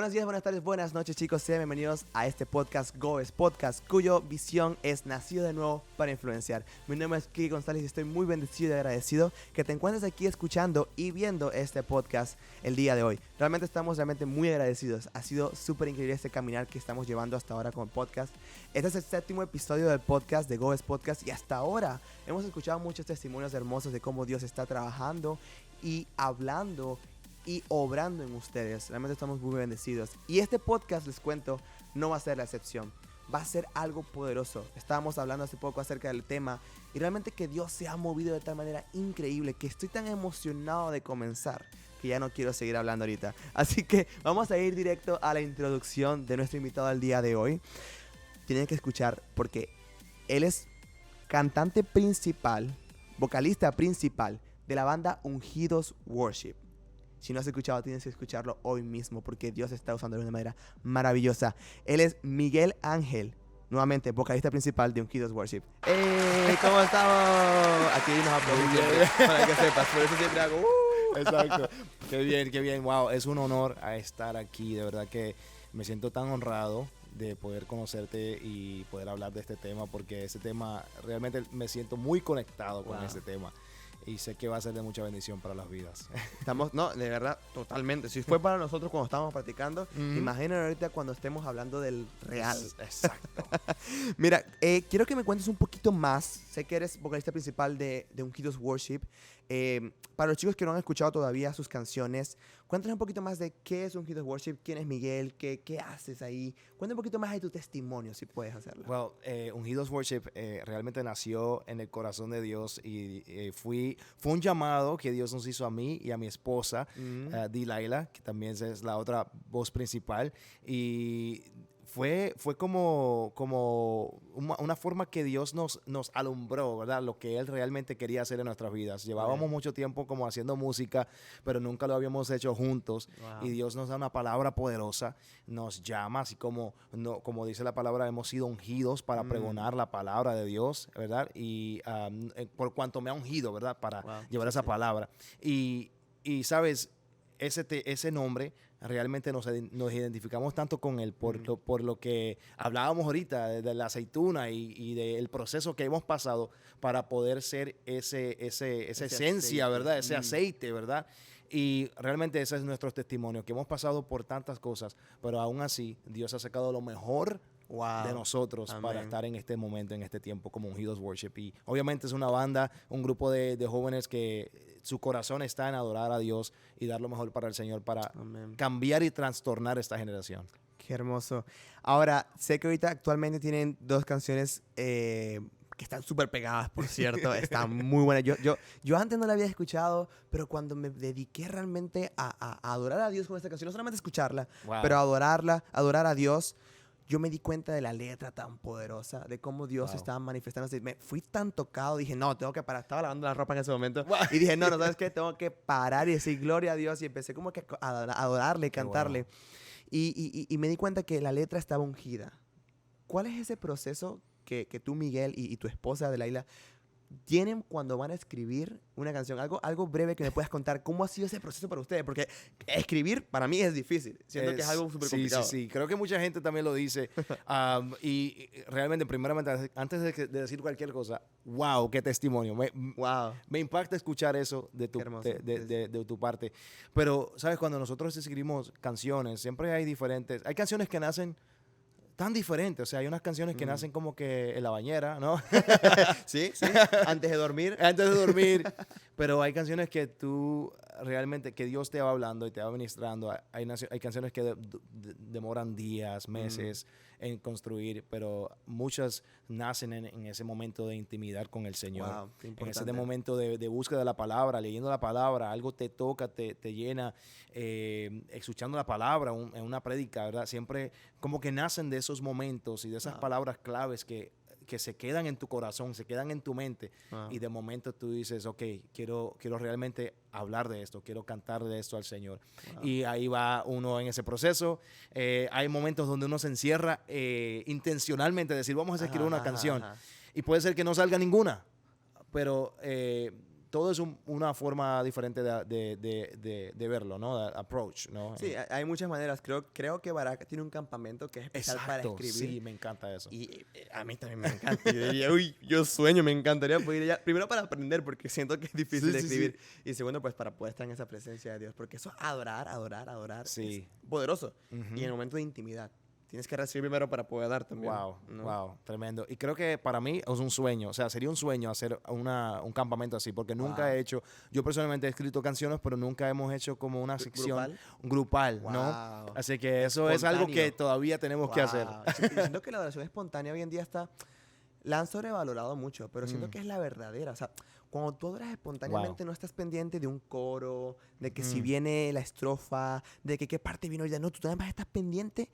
Buenos días, buenas tardes, buenas noches, chicos. Sean bienvenidos a este podcast, Goes Podcast, cuyo visión es nacido de nuevo para influenciar. Mi nombre es Kiki González y estoy muy bendecido y agradecido que te encuentres aquí escuchando y viendo este podcast el día de hoy. Estamos muy agradecidos. Ha sido súper increíble este caminar que estamos llevando hasta ahora con el podcast. Este es el 7º episodio del podcast de Goes Podcast y hasta ahora hemos escuchado muchos testimonios hermosos de cómo Dios está trabajando y hablando y obrando en ustedes. Realmente estamos muy bendecidos. Y este podcast, les cuento, no va a ser la excepción. Va a ser algo poderoso. Estábamos hablando hace poco acerca del tema y realmente que Dios se ha movido de tal manera increíble que estoy tan emocionado de comenzar que ya no quiero seguir hablando ahorita. Así que vamos a ir directo a la introducción de nuestro invitado al día de hoy. Tienen que escuchar porque él es cantante principal, vocalista principal de la banda Ungidos Worship. Si no has escuchado, tienes que escucharlo hoy mismo porque Dios está usando de una manera maravillosa. Él es Miguel Ángel, nuevamente vocalista principal de Ungidos Worship. ¡Hey! ¿Cómo estamos? Aquí nos aplaudimos para que sepas. Por eso siempre hago Exacto. Qué bien. Wow, es un honor a estar aquí. De verdad que me siento tan honrado de poder conocerte y poder hablar de este tema porque ese tema, realmente me siento muy conectado con este tema. Y sé que va a ser de mucha bendición para las vidas. No, de verdad, totalmente. Si fue para nosotros cuando estábamos practicando, imaginen ahorita cuando estemos hablando del real. Exacto. Mira, quiero que me cuentes un poquito más. Sé que eres vocalista principal de Ungidos Worship. Para los chicos que no han escuchado todavía sus canciones, cuéntanos un poquito más de qué es Ungidos Worship, quién es Miguel, qué haces ahí. Cuéntame un poquito más de tu testimonio, si puedes hacerlo. Well, Ungidos Worship realmente nació en el corazón de Dios y fue un llamado que Dios nos hizo a mí y a mi esposa, Delilah, que también es la otra voz principal. Y fue como una forma que Dios nos alumbró, ¿verdad? Lo que Él realmente quería hacer en nuestras vidas. Llevábamos mucho tiempo como haciendo música, pero nunca lo habíamos hecho juntos. Wow. Y Dios nos da una palabra poderosa, nos llama, así como dice la palabra, hemos sido ungidos para pregonar la palabra de Dios, ¿verdad? Y por cuanto me ha ungido, ¿verdad? Para llevar esa palabra. Y ¿sabes? Ese nombre realmente nos identificamos tanto con él por lo que hablábamos ahorita de la aceituna y del proceso que hemos pasado para poder ser esa esencia, aceite, ¿verdad? Ese aceite, ¿verdad? Y realmente ese es nuestro testimonio, que hemos pasado por tantas cosas, pero aún así Dios ha sacado lo mejor de nosotros para estar en este momento, en este tiempo como Ungidos Worship. Y obviamente es una banda, un grupo de jóvenes que su corazón está en adorar a Dios y dar lo mejor para el Señor, para cambiar y trastornar esta generación. Qué hermoso. Ahora, sé que ahorita actualmente tienen 2 canciones que están súper pegadas, por cierto. Están muy buenas. Yo antes no la había escuchado, pero cuando me dediqué realmente a adorar a Dios con esta canción, no solamente escucharla, pero adorar a Dios, yo me di cuenta de la letra tan poderosa, de cómo Dios estaba manifestándose. Me fui tan tocado, dije, no, tengo que parar. Estaba lavando la ropa en ese momento. Y dije, no, ¿sabes qué? Tengo que parar y decir gloria a Dios. Y empecé como que a adorarle, cantarle. Y me di cuenta que la letra estaba ungida. ¿Cuál es ese proceso que tú, Miguel, y tu esposa, Delilah, tienen cuando van a escribir una canción? Algo breve que me puedas contar. ¿Cómo ha sido ese proceso para ustedes? Porque escribir para mí es difícil. Siento que es algo súper complicado. Sí. Creo que mucha gente también lo dice. Y realmente, primeramente, antes de decir cualquier cosa, wow, qué testimonio. Me impacta escuchar eso de tu parte. Pero, ¿sabes? Cuando nosotros escribimos canciones, siempre hay canciones que nacen tan diferente, o sea, hay unas canciones que nacen como que en la bañera, ¿no? Sí, antes de dormir. Pero hay canciones que tú realmente, que Dios te va hablando y te va ministrando. Hay canciones que demoran días, meses en construir, pero muchas nacen en ese momento de intimidad con el Señor. Wow, qué importante. En ese momento de búsqueda de la palabra, leyendo la palabra, algo te toca, te llena, escuchando la palabra en una prédica, ¿verdad? Siempre como que nacen de esos momentos y de esas palabras claves que se quedan en tu corazón, se quedan en tu mente, y de momento tú dices, ok, quiero realmente hablar de esto, quiero cantar de esto al Señor. Y ahí va uno en ese proceso. Hay momentos donde uno se encierra intencionalmente, decir, vamos a escribir una canción, y puede ser que no salga ninguna, pero todo es una forma diferente de verlo, ¿no? De approach, ¿no? Sí, hay muchas maneras. Creo que Baraka tiene un campamento que es especial para escribir. Sí, me encanta eso. Y a mí también me encanta. Yo diría, uy, yo sueño, me encantaría poder ir allá. Primero para aprender, porque siento que es difícil de escribir. Y segundo, pues para poder estar en esa presencia de Dios. Porque eso, adorar, Sí. es poderoso. Y en el momento de intimidad. Tienes que recibir primero para poder dar también. Wow, ¿no? wow, tremendo. Y creo que para mí es un sueño, o sea, sería un sueño hacer un campamento así, porque nunca he hecho, yo personalmente he escrito canciones, pero nunca hemos hecho como una sección grupal, ¿no? Así que eso es algo que todavía tenemos que hacer. Sí, yo siento que la adoración espontánea hoy en día la han sobrevalorado mucho, pero siento que es la verdadera. O sea, cuando tú adoras espontáneamente no estás pendiente de un coro, de que si viene la estrofa, de que qué parte vino ya. No, tú además estás pendiente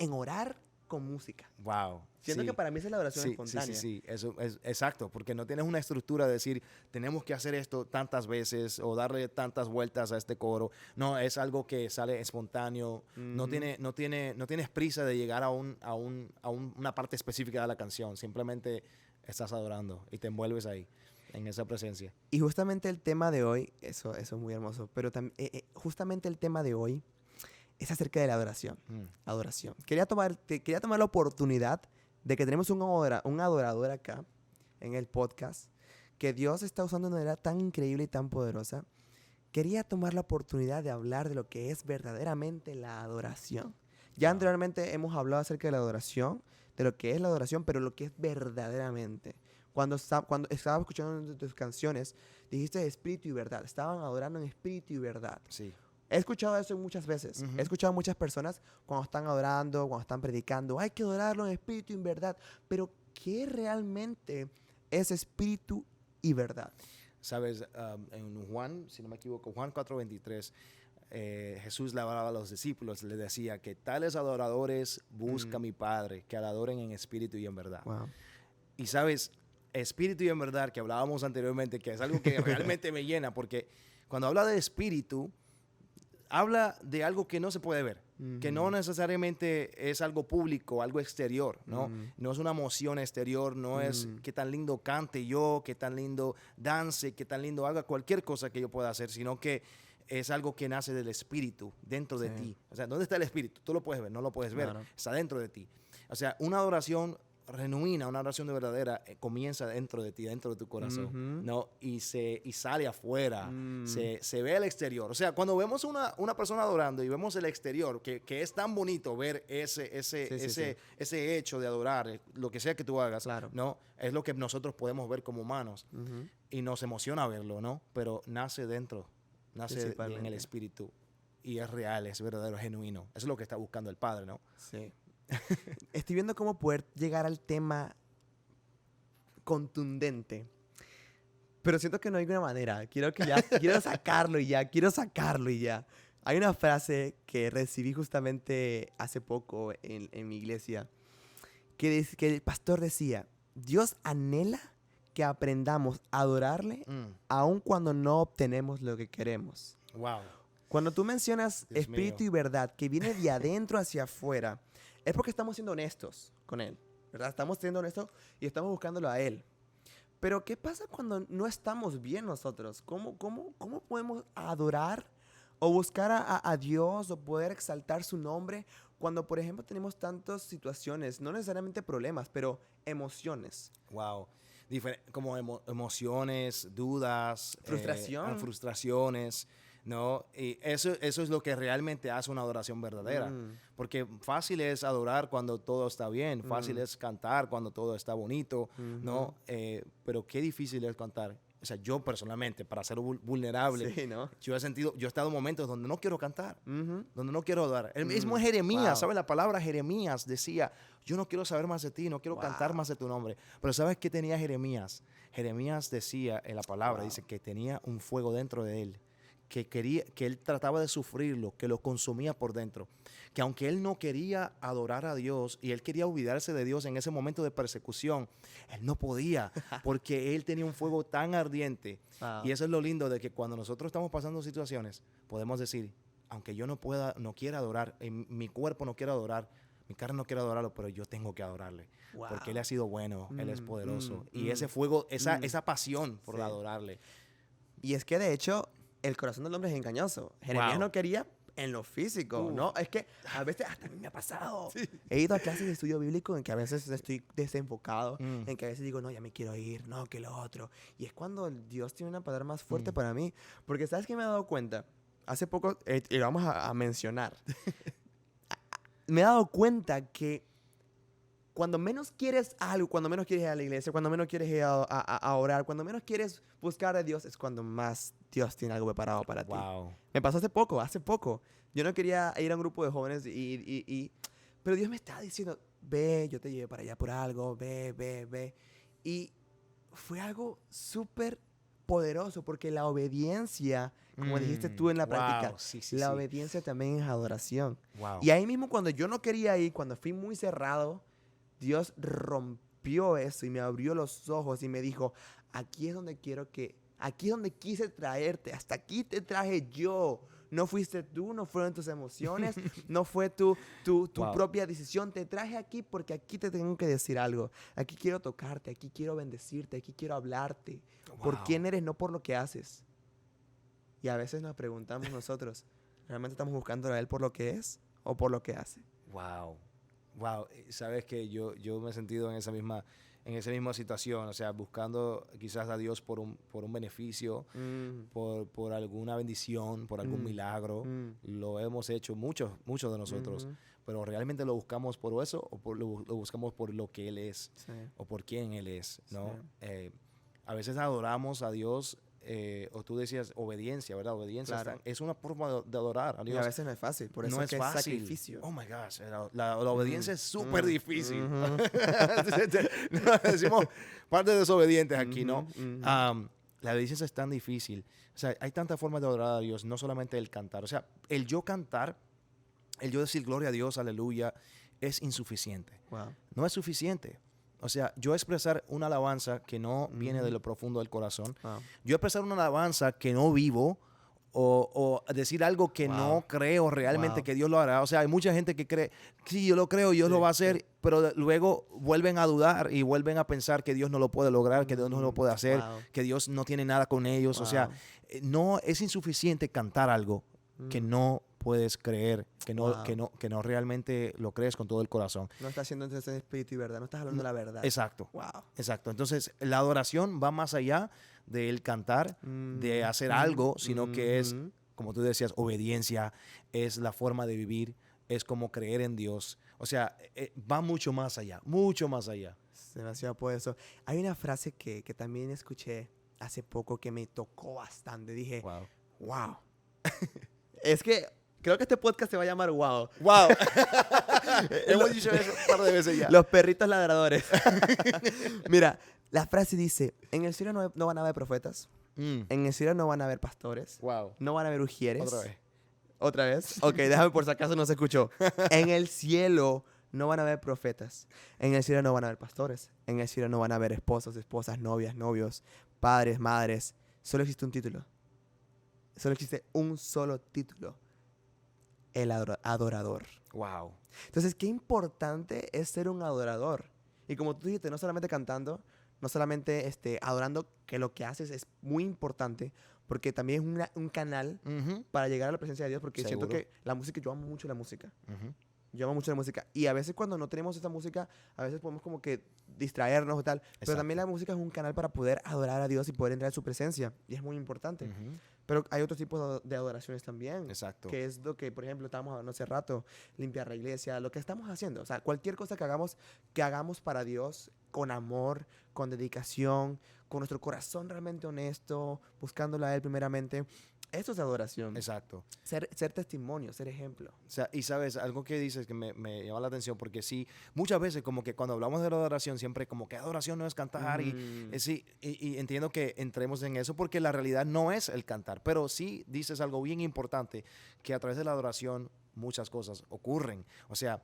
en orar con música. Wow. Siento que para mí esa es la oración espontánea. Sí. Eso es exacto, porque no tienes una estructura de decir, tenemos que hacer esto tantas veces o darle tantas vueltas a este coro. No, es algo que sale espontáneo. No tienes prisa de llegar a una parte específica de la canción. Simplemente estás adorando y te envuelves ahí, en esa presencia. Y justamente el tema de hoy, eso es muy hermoso, pero justamente el tema de hoy es acerca de la adoración. Adoración. Quería tomar la oportunidad de que tenemos un adorador acá en el podcast que Dios está usando de una manera tan increíble y tan poderosa. Quería tomar la oportunidad de hablar de lo que es verdaderamente la adoración. Ya anteriormente hemos hablado acerca de la adoración, de lo que es la adoración, pero lo que es verdaderamente. Cuando estaba escuchando tus canciones, dijiste espíritu y verdad. Estaban adorando en espíritu y verdad. Sí. He escuchado eso muchas veces. He escuchado a muchas personas cuando están adorando, cuando están predicando, hay que adorarlo en espíritu y en verdad. Pero, ¿qué realmente es espíritu y verdad? Sabes, en Juan, si no me equivoco, Juan 4:23, Jesús le hablaba a los discípulos, les decía que tales adoradores busca mi Padre, que adoren en espíritu y en verdad. Wow. Y sabes, espíritu y en verdad, que hablábamos anteriormente, que es algo que realmente me llena, porque cuando habla de espíritu, habla de algo que no se puede ver, que no necesariamente es algo público, algo exterior, ¿no? No es una emoción exterior, no es qué tan lindo cante yo, qué tan lindo dance, qué tan lindo haga cualquier cosa que yo pueda hacer, sino que es algo que nace del espíritu, dentro de ti. O sea, ¿dónde está el espíritu? Tú lo puedes ver, no lo puedes ver, está dentro de ti. O sea, una adoración genuina, una oración de verdadera, comienza dentro de ti, dentro de tu corazón, ¿no? Y sale afuera, se ve el exterior. O sea, cuando vemos una persona adorando y vemos el exterior, que es tan bonito ver ese hecho de adorar, lo que sea que tú hagas, ¿no? Es lo que nosotros podemos ver como humanos. Y nos emociona verlo, ¿no? Pero nace dentro, nace en el espíritu. Y es real, es verdadero, es genuino. Eso es lo que está buscando el Padre, ¿no? Sí. Estoy viendo cómo poder llegar al tema contundente, pero siento que no hay una manera. Quiero sacarlo y ya. Hay una frase que recibí justamente hace poco en mi iglesia que el pastor decía: Dios anhela que aprendamos a adorarle aun cuando no obtenemos lo que queremos. Wow. Cuando tú mencionas Dios espíritu mío. y verdad, que viene de adentro hacia afuera, es porque estamos siendo honestos con Él, ¿verdad? Estamos siendo honestos y estamos buscándolo a Él. Pero, ¿qué pasa cuando no estamos bien nosotros? ¿Cómo podemos adorar o buscar a Dios o poder exaltar su nombre cuando, por ejemplo, tenemos tantas situaciones, no necesariamente problemas, pero emociones? Wow. Como emociones, dudas, frustraciones, ¿no? Y eso es lo que realmente hace una adoración verdadera. Porque fácil es adorar cuando todo está bien, fácil es cantar cuando todo está bonito, ¿no? Pero qué difícil es cantar. O sea, yo personalmente, para ser vulnerable, Sí, ¿no? yo he estado en momentos donde no quiero cantar, donde no quiero adorar. El mismo Jeremías, ¿sabes? La palabra Jeremías decía: yo no quiero saber más de ti, no quiero cantar más de tu nombre. Pero ¿sabes qué tenía Jeremías? Jeremías decía en la palabra, dice que tenía un fuego dentro de él, que él trataba de sufrirlo, que lo consumía por dentro, que aunque él no quería adorar a Dios y él quería olvidarse de Dios en ese momento de persecución, él no podía, porque él tenía un fuego tan ardiente. Y eso es lo lindo de que cuando nosotros estamos pasando situaciones, podemos decir: aunque yo no quiera adorar, mi cuerpo no quiera adorar, mi carne no quiere adorarlo, pero yo tengo que adorarle, porque Él ha sido bueno, Él es poderoso. Y ese fuego, esa pasión por adorarle. Y es que, de hecho, el corazón del hombre es engañoso. Jeremías Wow. no quería en lo físico, ¿no? Es que a veces hasta a mí me ha pasado. He ido a clases de estudio bíblico en que a veces estoy desenfocado, en que a veces digo, no, ya me quiero ir, no, que lo otro. Y es cuando Dios tiene una palabra más fuerte para mí. Porque ¿sabes qué me he dado cuenta? Hace poco, y lo vamos a mencionar, me he dado cuenta que cuando menos quieres algo, cuando menos quieres ir a la iglesia, cuando menos quieres ir a orar, cuando menos quieres buscar a Dios, es cuando más Dios tiene algo preparado para ti. Wow. Me pasó hace poco. Yo no quería ir a un grupo de jóvenes pero Dios me estaba diciendo, ve, yo te llevé para allá por algo, ve. Y fue algo súper poderoso porque la obediencia, como dijiste tú en la práctica, la obediencia también es adoración. Wow. Y ahí mismo cuando yo no quería ir, cuando fui muy cerrado, Dios rompió eso y me abrió los ojos y me dijo, aquí es donde quise traerte, hasta aquí te traje yo. No fuiste tú, no fueron tus emociones, no fue tu Wow. propia decisión. Te traje aquí porque aquí te tengo que decir algo. Aquí quiero tocarte, aquí quiero bendecirte, aquí quiero hablarte. Por Wow. quién eres, no por lo que haces. Y a veces nos preguntamos nosotros, ¿realmente estamos buscando a Él por lo que es o por lo que hace? Wow. Wow. Sabes que yo me he sentido en esa misma situación, o sea, buscando quizás a Dios por un beneficio, por alguna bendición, por algún milagro. Lo hemos hecho muchos de nosotros, pero realmente lo buscamos por eso o lo buscamos por lo que Él es, Sí. o por quién Él es, ¿no? Sí. A veces adoramos a Dios, o tú decías obediencia, ¿verdad? Obediencia Claro. es una forma de adorar a Y Dios. a veces no es fácil, por eso No es que es es fácil. sacrificio. Oh my gosh, la obediencia es súper difícil. Ujú. Decimos parte de desobedientes aquí, ¿no? Ujú. La obediencia es tan difícil. O sea, hay tantas formas de adorar a Dios, no solamente el cantar. O sea, el yo cantar, el yo decir gloria a Dios, aleluya, es insuficiente. Wow. No es suficiente. O sea, yo expresar una alabanza que no viene de lo profundo del corazón, Wow. yo expresar una alabanza que no vivo, o decir algo que Wow. no creo realmente Wow. que Dios lo hará. O sea, hay mucha gente que cree, sí, yo lo creo, Dios Sí, lo va a hacer, sí. pero luego vuelven a dudar y vuelven a pensar que Dios no lo puede lograr, que Dios no lo puede hacer, Wow. que Dios no tiene nada con ellos. O sea, Wow. no es insuficiente cantar algo que no puedes creer, que no, Wow. que no realmente lo crees con todo el corazón. No estás haciendo entonces en espíritu y verdad, no estás hablando la verdad. Exacto. Wow. Exacto. Entonces, la adoración va más allá del cantar, de hacer algo, sino que es, como tú decías, obediencia, es la forma de vivir, es como creer en Dios. O sea, va mucho más allá, mucho más allá. Es demasiado poderoso. Hay una frase que también escuché hace poco que me tocó bastante. Dije, Wow. wow. Es que creo que este podcast se va a llamar Wow. Wow. Hemos dicho eso un par de veces ya. Los perritos ladradores. Mira, la frase dice, en el cielo no van a haber profetas, en el cielo no van a haber pastores, Wow. no van a haber ujieres. Otra vez. ¿Otra vez? Ok, déjame por si acaso no se escuchó. En el cielo no van a haber profetas, en el cielo no van a haber pastores, en el cielo no van a haber esposos, esposas, novias, novios, padres, madres. Solo existe un título. Solo existe un solo título. El adorador. Wow. Entonces, qué importante es ser un adorador. Y como tú dijiste, no solamente cantando, no solamente adorando, que lo que haces es muy importante, porque también es un canal para llegar a la presencia de Dios, porque siento Seguro. que la música, yo amo mucho la música. Yo amo mucho la música. Y a veces cuando no tenemos esa música, a veces podemos como que distraernos o tal. Pero Exacto. también la música es un canal para poder adorar a Dios y poder entrar en su presencia. Y es muy importante. Pero hay otros tipos de adoraciones también. Exacto. Que es lo que, por ejemplo, estábamos hablando hace rato, limpiar la iglesia, lo que estamos haciendo. O sea, cualquier cosa que hagamos para Dios con amor, con dedicación, con nuestro corazón realmente honesto, buscándolo a Él primeramente. Eso es adoración. Exacto. Ser testimonio, ser ejemplo. O sea, y sabes, algo que dices que me llama la atención, porque sí, muchas veces como que cuando hablamos de la adoración, siempre como que adoración no es cantar, sí, y entiendo que entremos en eso porque la realidad no es el cantar, pero sí dices algo bien importante, que a través de la adoración muchas cosas ocurren. O sea,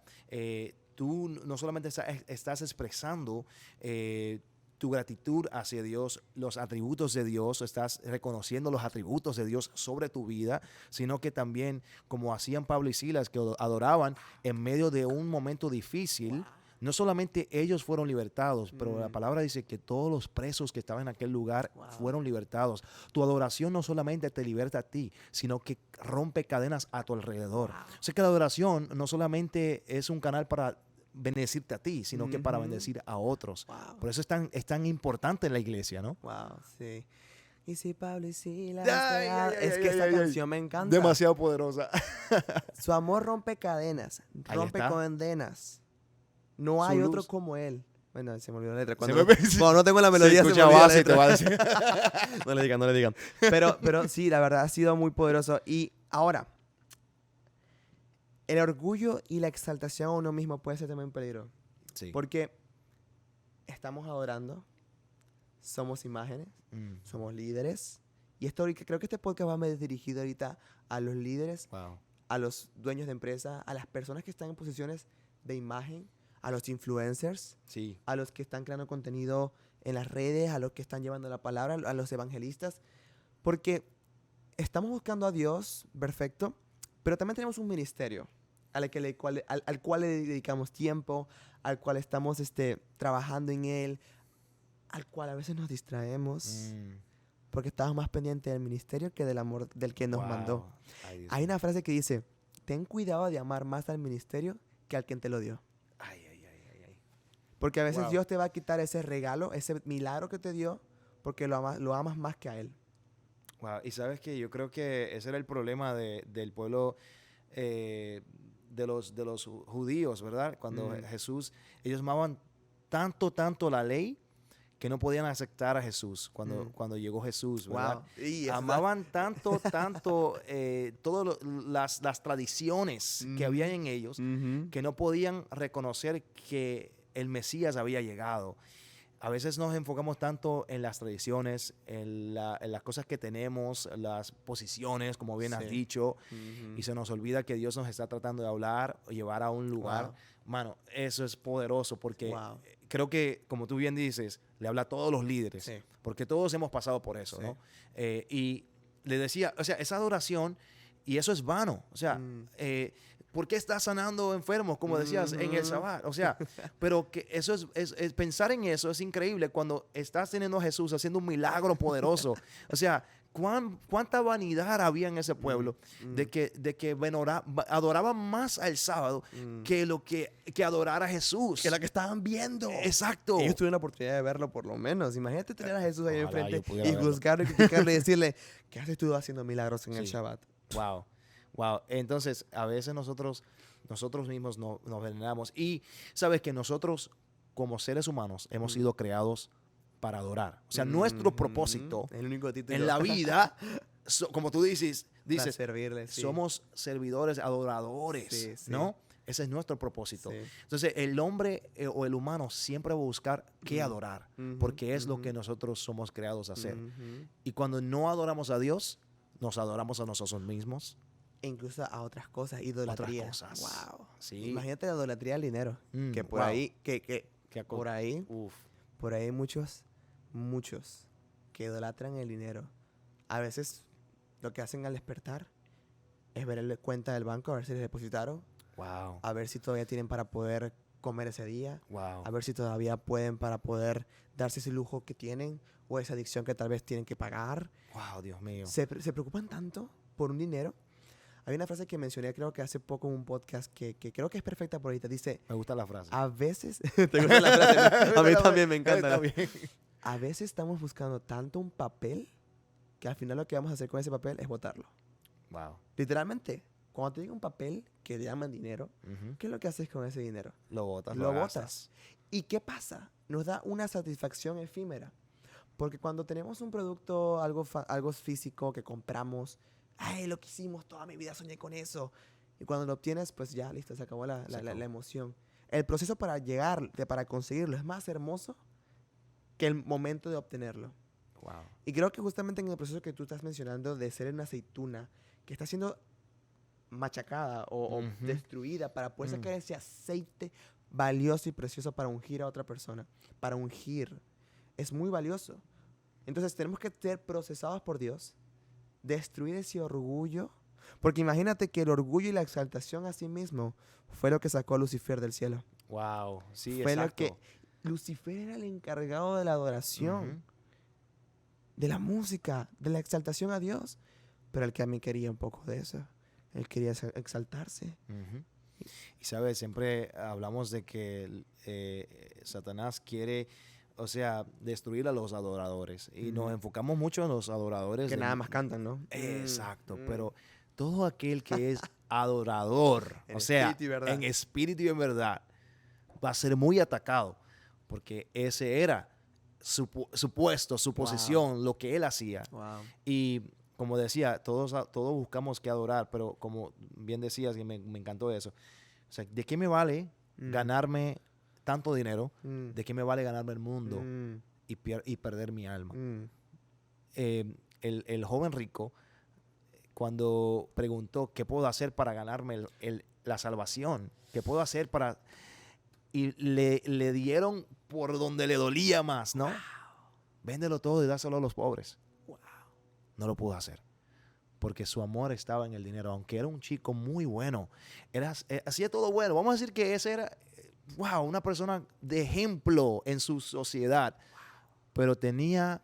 tú no solamente estás expresando tu gratitud hacia Dios, los atributos de Dios, estás reconociendo los atributos de Dios sobre tu vida, sino que también, como hacían Pablo y Silas, que adoraban en medio de un momento difícil, no solamente ellos fueron libertados, pero la palabra dice que todos los presos que estaban en aquel lugar fueron libertados. Tu adoración no solamente te liberta a ti, sino que rompe cadenas a tu alrededor. O sea que la adoración no solamente es un canal para bendecirte a ti, sino que para bendecir a otros. Por eso es tan importante en la iglesia, ¿no? Wow, sí. Y si Pablo y Silas... Es que esta canción me encanta. Demasiado poderosa. Su amor rompe cadenas, rompe condenas. No hay otro como él. Bueno, se me olvidó la letra. Cuando no tengo la melodía, se me olvidó la letra. Te va a decir. No le digan. Pero sí, la verdad ha sido muy poderoso. Y ahora, el orgullo y la exaltación a uno mismo puede ser también un peligro. Sí. Porque estamos adorando, somos imágenes, somos líderes. Y creo que este podcast va más dirigido ahorita a los líderes, a los dueños de empresa, a las personas que están en posiciones de imagen, a los influencers, a los que están creando contenido en las redes, a los que están llevando la palabra, a los evangelistas. Porque estamos buscando a Dios, perfecto, pero también tenemos un ministerio al cual le dedicamos tiempo, al cual estamos trabajando en él, al cual a veces nos distraemos porque estamos más pendientes del ministerio que del amor del que nos mandó. Hay una frase que dice, ten cuidado de amar más al ministerio que al quien te lo dio. Porque a veces Dios te va a quitar ese regalo, ese milagro que te dio, porque lo amas más que a Él. Wow. Y sabes que yo creo que ese era el problema del pueblo de los judíos, ¿verdad? Cuando Jesús, ellos amaban tanto la ley que no podían aceptar a Jesús cuando llegó Jesús, ¿verdad? Amaban tanto todas las tradiciones que había en ellos que no podían reconocer que el Mesías había llegado. A veces nos enfocamos tanto en las tradiciones, en las cosas que tenemos, las posiciones, como bien has dicho, y se nos olvida que Dios nos está tratando de hablar o llevar a un lugar. Mano, eso es poderoso porque creo que, como tú bien dices, le habla a todos los líderes, porque todos hemos pasado por eso, ¿no? Y le decía, o sea, esa adoración, y eso es vano, o sea, ¿por qué estás sanando enfermos, como decías, en el Sabbat? O sea, pero que eso es pensar en eso es increíble cuando estás teniendo a Jesús haciendo un milagro poderoso. O sea, cuánta vanidad había en ese pueblo de que adoraban más al sábado que adorar a Jesús. Que lo que estaban viendo. Exacto. Ellos tuvieron la oportunidad de verlo por lo menos. Imagínate tener a Jesús ahí enfrente y juzgarlo y criticarlo y decirle, ¿qué haces tú haciendo milagros en el Shabbat? Wow. Entonces, a veces nosotros mismos nos veneramos. Y sabes que nosotros, como seres humanos, hemos sido creados para adorar. O sea, nuestro propósito en la vida, como tú dices servirle, somos servidores, adoradores, ¿no? Ese es nuestro propósito. Entonces, el hombre o el humano siempre va a buscar qué adorar, porque es lo que nosotros somos creados a hacer. Y cuando no adoramos a Dios, nos adoramos a nosotros mismos. E incluso a otras cosas, idolatría. Wow. Sí. Imagínate la idolatría al dinero. Que por ahí, por ahí hay muchos que idolatran el dinero. A veces lo que hacen al despertar es ver la cuenta del banco, a ver si les depositaron. Wow. A ver si todavía tienen para poder comer ese día. Wow. A ver si todavía pueden para poder darse ese lujo que tienen o esa adicción que tal vez tienen que pagar. Wow, Dios mío. Se preocupan tanto por un dinero. Hay una frase que mencioné creo que hace poco en un podcast que creo que es perfecta por ahorita. Dice... Me gusta la frase. A veces... ¿Te gusta la frase? A mí también me encanta. A veces estamos buscando tanto un papel que al final lo que vamos a hacer con ese papel es botarlo. Wow. Literalmente, cuando te llega un papel que te llaman dinero, ¿qué es lo que haces con ese dinero? Lo botas. Lo botas. ¿Y qué pasa? Nos da una satisfacción efímera. Porque cuando tenemos un producto, algo físico que compramos, ¡ay, lo que hicimos! Toda mi vida soñé con eso. Y cuando lo obtienes, pues ya, listo, se acabó la emoción. El proceso para para conseguirlo es más hermoso que el momento de obtenerlo. Wow. Y creo que justamente en el proceso que tú estás mencionando de ser una aceituna que está siendo machacada o destruida para poder sacar ese aceite valioso y precioso para ungir a otra persona, para ungir, es muy valioso. Entonces tenemos que ser procesados por Dios, destruir ese orgullo, porque imagínate que el orgullo y la exaltación a sí mismo fue lo que sacó a Lucifer del cielo. Wow, sí, Fue exacto. lo que Lucifer era el encargado de la adoración, de la música, de la exaltación a Dios. Pero el que a mí quería un poco de eso. Él quería exaltarse. Ujú. Y sabes, siempre hablamos de que Satanás quiere, o sea, destruir a los adoradores. Y nos enfocamos mucho en los adoradores. Que nada más cantan, ¿no? Exacto, pero todo aquel que es adorador, En o sea, espíritu y verdad. en espíritu y en verdad, va a ser muy atacado, porque ese era su puesto, su posición, lo que él hacía. Wow. Y como decía, todos buscamos que adorar, pero como bien decías, y me encantó eso, o sea, ¿de qué me vale ganarme tanto dinero? ¿De qué me vale ganarme el mundo y perder mi alma? El joven rico, cuando preguntó qué puedo hacer para ganarme la salvación, qué puedo hacer para... Y le dieron por donde le dolía más, ¿no? Wow. Véndelo todo y dáselo a los pobres. Wow. No lo pudo hacer. Porque su amor estaba en el dinero. Aunque era un chico muy bueno. Hacía todo bueno. Vamos a decir que ese era, wow, una persona de ejemplo en su sociedad. Wow. Pero tenía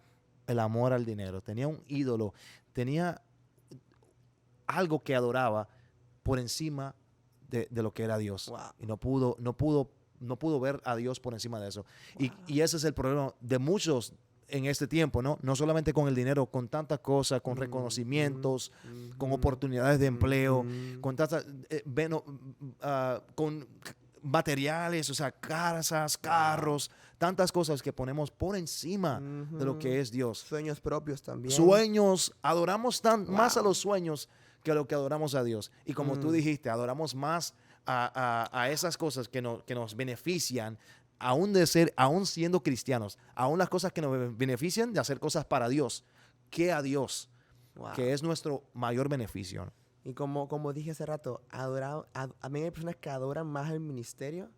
el amor al dinero. Tenía un ídolo. Tenía algo que adoraba por encima de lo que era Dios. Wow. Y no pudo ver a Dios por encima de eso. Wow. Y ese es el problema de muchos en este tiempo, ¿no? No solamente con el dinero, con tantas cosas, con reconocimientos, con oportunidades de empleo, con tantas, con materiales, o sea, casas, carros, tantas cosas que ponemos por encima de lo que es Dios. Sueños propios también. Sueños, adoramos más a los sueños que a lo que adoramos a Dios. Y como tú dijiste, adoramos más a esas cosas que nos benefician, aún siendo cristianos, aún las cosas que nos benefician de hacer cosas para Dios, que a Dios, que es nuestro mayor beneficio. Y como dije hace rato, a mí hay personas que adoran más al ministerio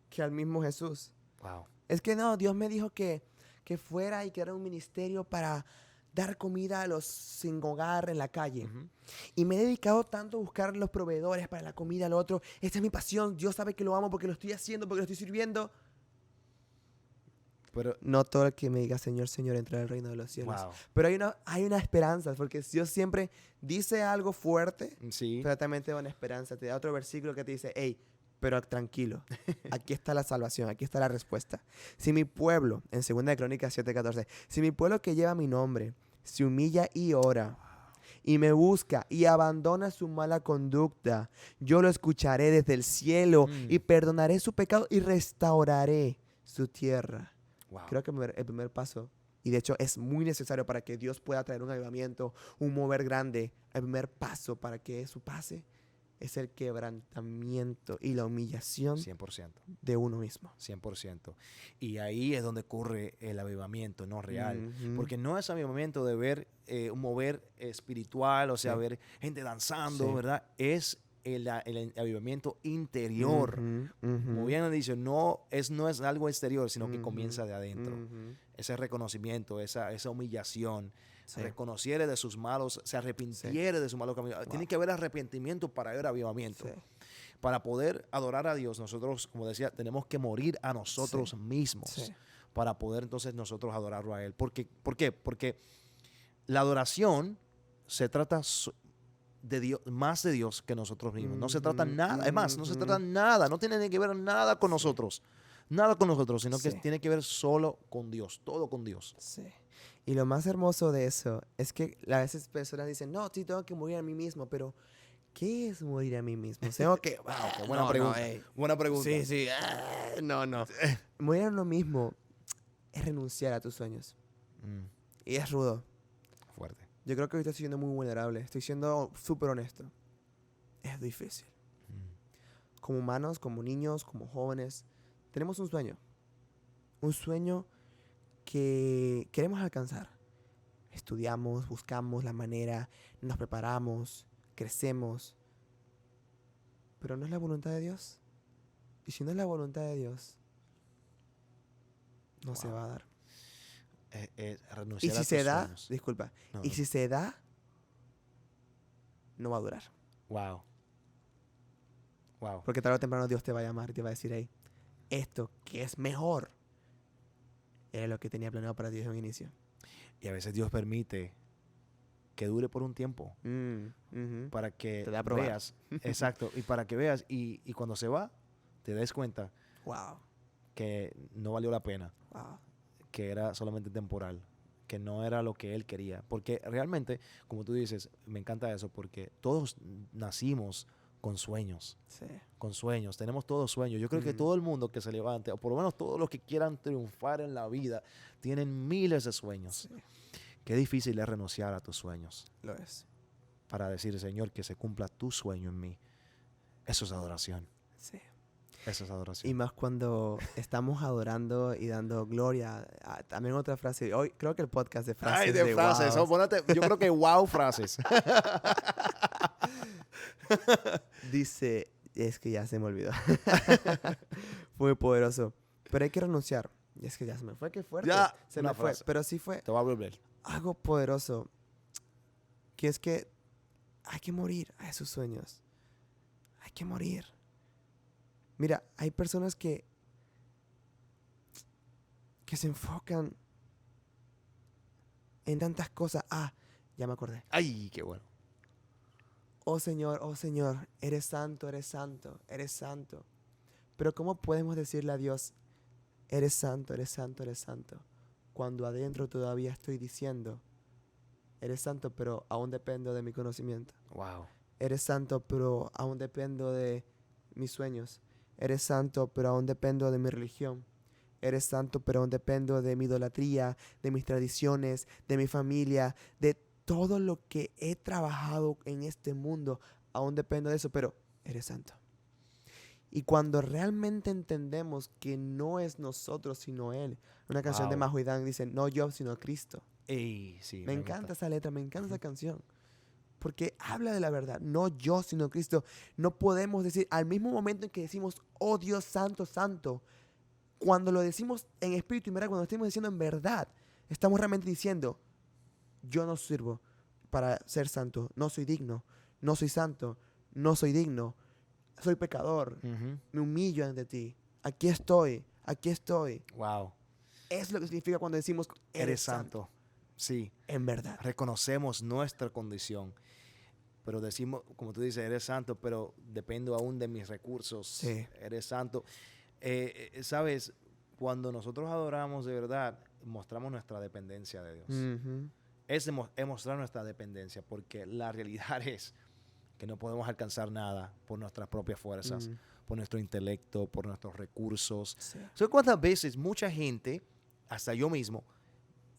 que al mismo Jesús. Wow. Es que no, Dios me dijo que fuera y que era un ministerio para dar comida a los sin hogar en la calle. Y me he dedicado tanto a buscar los proveedores para la comida, lo otro. Esta es mi pasión. Dios sabe que lo amo porque lo estoy haciendo, porque lo estoy sirviendo. Pero no todo el que me diga Señor, Señor entra al reino de los cielos. Wow. Pero hay una esperanza, porque Dios siempre dice algo fuerte, sí, pero también te da una esperanza. Te da otro versículo que te dice, hey, pero tranquilo, aquí está la salvación, aquí está la respuesta. Si mi pueblo, en 2 Crónicas 7:14, si mi pueblo que lleva mi nombre se humilla y ora y me busca y abandona su mala conducta, yo lo escucharé desde el cielo y perdonaré su pecado y restauraré su tierra. Wow. Creo que el primer paso, y de hecho es muy necesario para que Dios pueda traer un avivamiento, un mover grande, el primer paso para que eso pase es el quebrantamiento y la humillación 100%. De uno mismo. 100%. Y ahí es donde ocurre el avivamiento, no real. Porque no es avivamiento de ver un mover espiritual, o sea, ver gente danzando, ¿verdad? Es el avivamiento interior. Como bien dice, no es algo exterior, sino que comienza de adentro. Ese reconocimiento, esa humillación. Reconociere de sus malos, se arrepintiere de su malo camino. Wow. Tiene que haber arrepentimiento para haber avivamiento. Para poder adorar a Dios, nosotros, como decía, tenemos que morir a nosotros mismos para poder entonces nosotros adorarlo a Él. ¿Por qué? Porque la adoración se trata de Dios, más de Dios que nosotros mismos. No se trata nada, además, no se trata nada, no tiene que ver nada con nosotros. Nada con nosotros, sino que tiene que ver solo con Dios, todo con Dios. Sí. Y lo más hermoso de eso es que a veces personas dicen, no, sí, tengo que morir a mí mismo, pero ¿qué es morir a mí mismo? Tengo que... Wow, qué buena pregunta. Buena pregunta. Sí. No. Morir a uno mismo es renunciar a tus sueños. Y es rudo. Fuerte. Yo creo que hoy estoy siendo muy vulnerable. Estoy siendo súper honesto. Es difícil. Como humanos, como niños, como jóvenes, tenemos un sueño. Un sueño que queremos alcanzar. Estudiamos, buscamos la manera, nos preparamos, crecemos. Pero no es la voluntad de Dios. Y si no es la voluntad de Dios, no se va a dar. Renunciar y si a se tus da, sueños. disculpa, y si se da, no va a durar. Wow. Porque tarde o temprano Dios te va a llamar y te va a decir, hey, esto que es mejor era lo que tenía planeado para ti desde un inicio. Y a veces Dios permite que dure por un tiempo Ujú. para que Te da a probar. veas. Exacto. Y para que veas. Y cuando se va, te des cuenta Wow. que no valió la pena. Wow. Que era solamente temporal. Que no era lo que Él quería. Porque realmente, como tú dices, me encanta eso. Porque todos nacimos con sueños. Sí. Con sueños. Tenemos todos sueños. Yo creo que Mm. todo el mundo que se levante, o por lo menos todos los que quieran triunfar en la vida, tienen miles de sueños. Sí, Qué difícil es renunciar a tus sueños lo es. para decir, Señor, que se cumpla tu sueño en mí. Eso es adoración. Sí. Eso es adoración. Y más cuando estamos adorando y dando gloria. También otra frase. Hoy creo que el podcast de frases. Ay, de frases. wow. Yo creo que wow frases. Dice, es que ya se me olvidó. Muy poderoso. Pero hay que renunciar. Y es que ya se me fue, qué fuerte. Ya, se una me fue. frase. Pero sí fue Te va a volver. algo poderoso. Que es que hay que morir a esos sueños. Hay que morir. Mira, hay personas que se enfocan en tantas cosas. Ya me acordé. Ay, qué bueno. Oh Señor, eres santo, eres santo, eres santo. Pero ¿cómo podemos decirle a Dios, eres santo, eres santo, eres santo? Cuando adentro todavía estoy diciendo, eres santo, pero aún dependo de mi conocimiento. Wow. Eres santo, pero aún dependo de mis sueños. Eres santo, pero aún dependo de mi religión. Eres santo, pero aún dependo de mi idolatría, de mis tradiciones, de mi familia, de todo lo que he trabajado en este mundo. Aún dependo de eso, pero eres santo. Y cuando realmente entendemos que no es nosotros, sino Él. Una canción de Wow. Majo y Dan dice, no yo, sino Cristo. Ey, sí. Me encanta esa letra, me encanta esa canción. Porque habla de la verdad, no yo, sino Cristo. No podemos decir, al mismo momento en que decimos, oh Dios santo, santo, cuando lo decimos en espíritu y verdad, cuando lo estamos diciendo en verdad, estamos realmente diciendo, yo no sirvo para ser santo, no soy digno, no soy santo, no soy digno, soy pecador, me humillo ante ti, aquí estoy, aquí estoy. Wow. Es lo que significa cuando decimos, Eres santo. Sí. en verdad. Reconocemos nuestra condición. Pero decimos, como tú dices, eres santo, pero dependo aún de mis recursos. Sí. Eres santo. Sabes, cuando nosotros adoramos de verdad, mostramos nuestra dependencia de Dios. Ujú. Es mostrar nuestra dependencia, porque la realidad es que no podemos alcanzar nada por nuestras propias fuerzas, por nuestro intelecto, por nuestros recursos. Sí. ¿Sabes cuántas veces mucha gente, hasta yo mismo,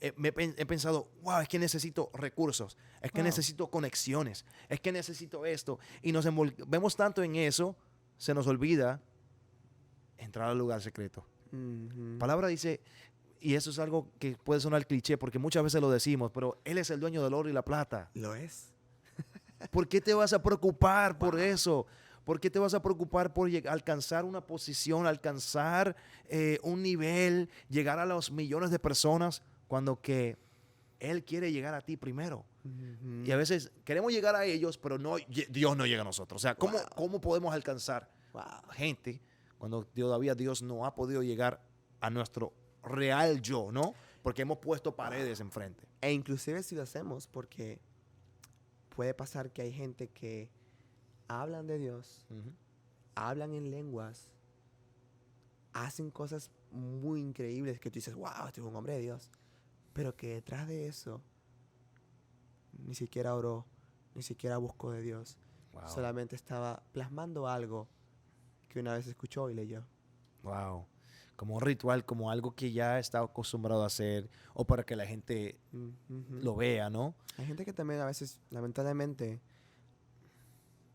he pensado, wow, es que necesito recursos, es que Wow. necesito conexiones, es que necesito esto, y nos envolvemos tanto en eso, se nos olvida entrar al lugar secreto. Ujú. La palabra dice, y eso es algo que puede sonar cliché, porque muchas veces lo decimos, pero Él es el dueño del oro y la plata. Lo es. ¿Por qué te vas a preocupar por eso? ¿Por qué te vas a preocupar por alcanzar una posición, alcanzar un nivel, llegar a los millones de personas cuando que Él quiere llegar a ti primero? Ujú. Y a veces queremos llegar a ellos, pero no, Dios no llega a nosotros. O sea, ¿cómo, Wow. cómo podemos alcanzar Wow. gente cuando todavía Dios no ha podido llegar a nuestro real yo, ¿no? Porque hemos puesto paredes enfrente. E inclusive si lo hacemos, porque puede pasar que hay gente que hablan de Dios, hablan en lenguas, hacen cosas muy increíbles que tú dices, wow, este es un hombre de Dios. Pero que detrás de eso ni siquiera oró, ni siquiera buscó de Dios. Wow. Solamente estaba plasmando algo que una vez escuchó y leyó. Wow. Como un ritual, como algo que ya está acostumbrado a hacer, o para que la gente Ujú. lo vea, ¿no? Hay gente que también a veces, lamentablemente,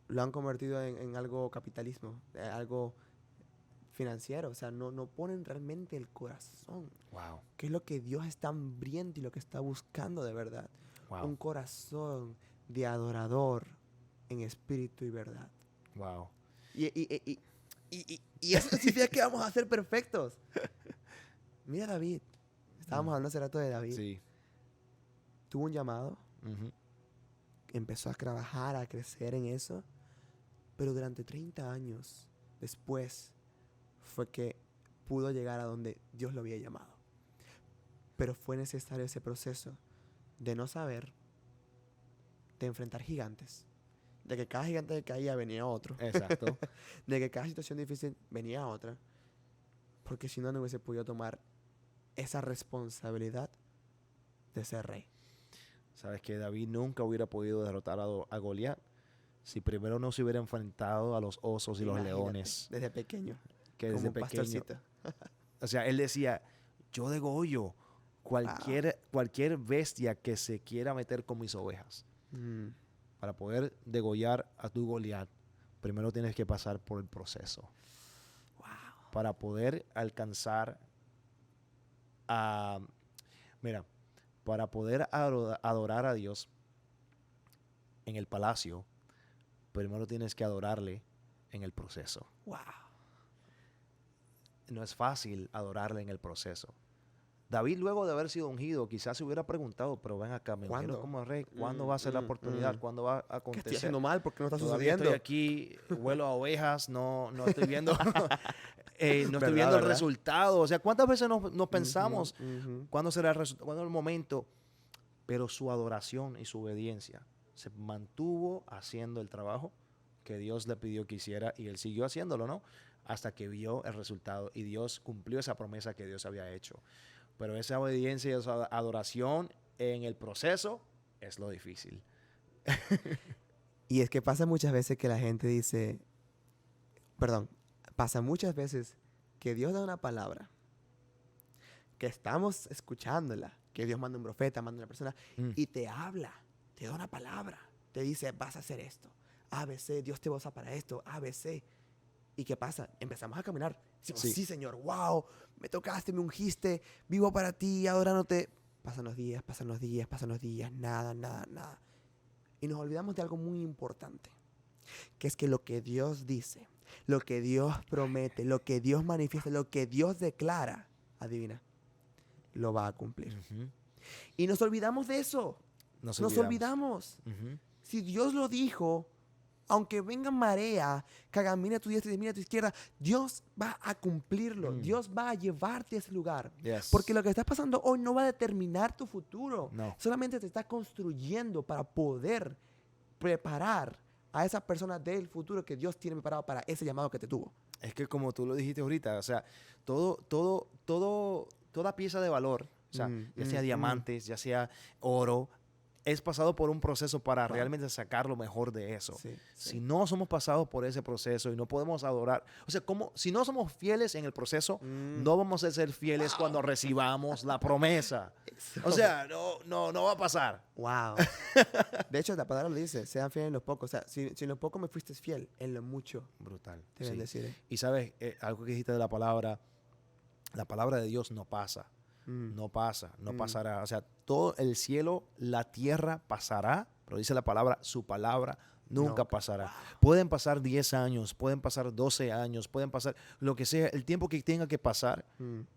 lo han convertido en algo capitalismo, algo financiero. O sea, no ponen realmente el corazón, Wow. que es lo que Dios está hambriento y lo que está buscando de verdad. Wow. Un corazón de adorador en espíritu y verdad. Wow. Y eso no significa que vamos a ser perfectos. Mira David. Estábamos hablando hace rato de David. Sí. Tuvo un llamado, Ujú. empezó a trabajar, a crecer en eso, pero durante 30 años después fue que pudo llegar a donde Dios lo había llamado. Pero fue necesario ese proceso de no saber, de enfrentar gigantes, de que cada gigante que caía venía otro, Exacto. de que cada situación difícil venía otra, porque si no, no hubiese podido tomar esa responsabilidad de ser rey. Sabes que David nunca hubiera podido derrotar a Goliat si primero no se hubiera enfrentado a los osos y los Imagínate, leones. desde pequeño, Que como desde un pequeño. pastorcito. O sea, él decía, yo degollo cualquier bestia que se quiera meter con mis ovejas. Mm, Para poder degollar a tu Goliat, primero tienes que pasar por el proceso. wow. Para poder alcanzar a... Mira, para poder adorar a Dios en el palacio, primero tienes que adorarle en el proceso. Wow. No es fácil adorarle en el proceso. David, luego de haber sido ungido, quizás se hubiera preguntado, pero ven acá, me ungieron ¿Cuándo? como rey, ¿cuándo va a ser la oportunidad? ¿Cuándo va a ¿Qué estoy acontecer? haciendo mal? ¿Por qué no está Todavía sucediendo? estoy aquí, huelo a ovejas, no estoy viendo, no estoy ¿Verdad, viendo el verdad? resultado. O sea, ¿cuántas veces nos pensamos Ujú, ujú. cuándo será el resultado, cuándo es el momento? Pero su adoración y su obediencia se mantuvo haciendo el trabajo que Dios le pidió que hiciera y él siguió haciéndolo, ¿no? Hasta que vio el resultado y Dios cumplió esa promesa que Dios había hecho. Pero esa obediencia y esa adoración en el proceso es lo difícil. Y es que pasa muchas veces que la gente dice, pasa muchas veces que Dios da una palabra, que estamos escuchándola, que Dios manda un profeta, manda una persona, y te habla, te da una palabra, te dice, vas a hacer esto, ABC, Dios te va a usar para esto, ABC. ¿Y qué pasa? Empezamos a caminar. Decimos, Sí. sí, Señor, wow, me tocaste, me ungiste, vivo para ti, adorándote. Pasan los días, nada. Y nos olvidamos de algo muy importante, que es que lo que Dios dice, lo que Dios promete, lo que Dios manifiesta, lo que Dios declara, adivina, lo va a cumplir. Ujú. Y nos olvidamos de eso. Nos olvidamos. Ujú. Si Dios lo dijo, aunque venga marea, que camine a tu diestra y mira a tu izquierda, Dios va a cumplirlo. Dios va a llevarte a ese lugar. Yes. Porque lo que está pasando hoy no va a determinar tu futuro. No. Solamente te está construyendo para poder preparar a esa persona del futuro que Dios tiene preparado para ese llamado que te tuvo. Es que como tú lo dijiste ahorita, o sea, toda pieza de valor, o sea, ya sea diamantes, ya sea oro, es pasado por un proceso para realmente sacar lo mejor de eso. Sí, sí. Si no somos pasados por ese proceso y no podemos adorar, o sea, si no somos fieles en el proceso, no vamos a ser fieles cuando recibamos la promesa. O sea, no va a pasar. Wow. De hecho, la palabra lo dice, sean fieles en lo poco. O sea, si en lo poco me fuiste fiel, en lo mucho Brutal. te sí. bendeciré. Y sabes, algo que dijiste de la palabra de Dios no pasa. No pasa, no pasará. O sea, todo el cielo, la tierra pasará, pero dice la palabra, su palabra nunca pasará. Wow. Pueden pasar 10 años, pueden pasar 12 años, pueden pasar lo que sea, el tiempo que tenga que pasar.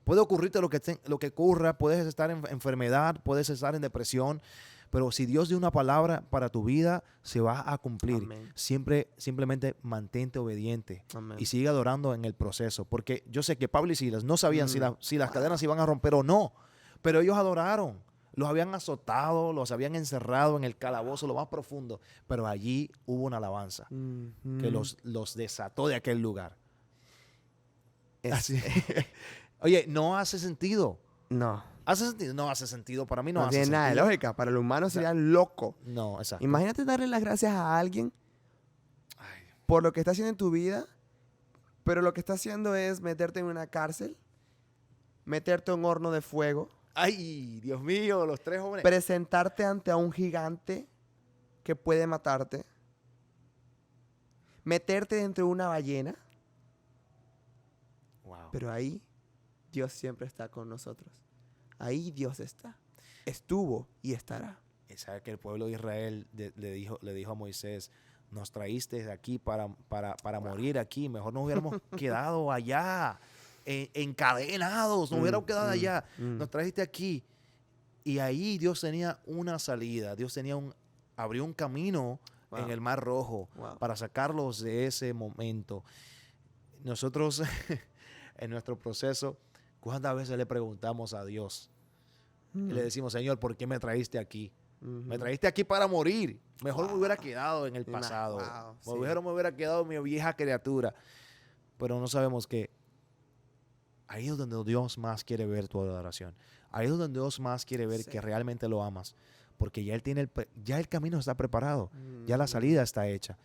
Puede ocurrirte lo que ocurra, puedes estar en enfermedad, puedes estar en depresión, pero si Dios dio una palabra para tu vida, se va a cumplir. Amén. Simplemente mantente obediente. Amén. Y sigue adorando en el proceso. Porque yo sé que Pablo y Silas no sabían si las cadenas se iban a romper o no, pero ellos adoraron. Los habían azotado, los habían encerrado en el calabozo, lo más profundo. Pero allí hubo una alabanza que los desató de aquel lugar. Así. Oye, no hace sentido. No. ¿Hace sentido? No hace sentido. Para mí no hace tiene sentido. nada de lógica. Para el humano sería loco. No, exacto. Imagínate darle las gracias a alguien por lo que está haciendo en tu vida, pero lo que está haciendo es meterte en una cárcel, meterte en un horno de fuego. Ay, Dios mío, los 3 jóvenes. Presentarte ante un gigante que puede matarte. Meterte dentro de una ballena. Wow. Pero ahí Dios siempre está con nosotros. Ahí Dios está. Estuvo y estará. Y sabe que el pueblo de Israel le dijo a Moisés, nos traíste aquí para morir aquí. Mejor nos hubiéramos quedado allá, encadenados. Nos hubiéramos quedado allá. Nos trajiste aquí. Y ahí Dios tenía una salida. Dios abrió un camino en el Mar Rojo para sacarlos de ese momento. Nosotros en nuestro proceso, ¿cuántas veces le preguntamos a Dios? Y le decimos, Señor, ¿por qué me traíste aquí? Me traíste aquí para morir. Mejor me hubiera quedado en el pasado. Me hubiera quedado en mi vieja criatura. Pero no sabemos que ahí es donde Dios más quiere ver tu adoración. Ahí es donde Dios más quiere ver que realmente lo amas. Porque ya ya el camino está preparado. Ya la salida está hecha.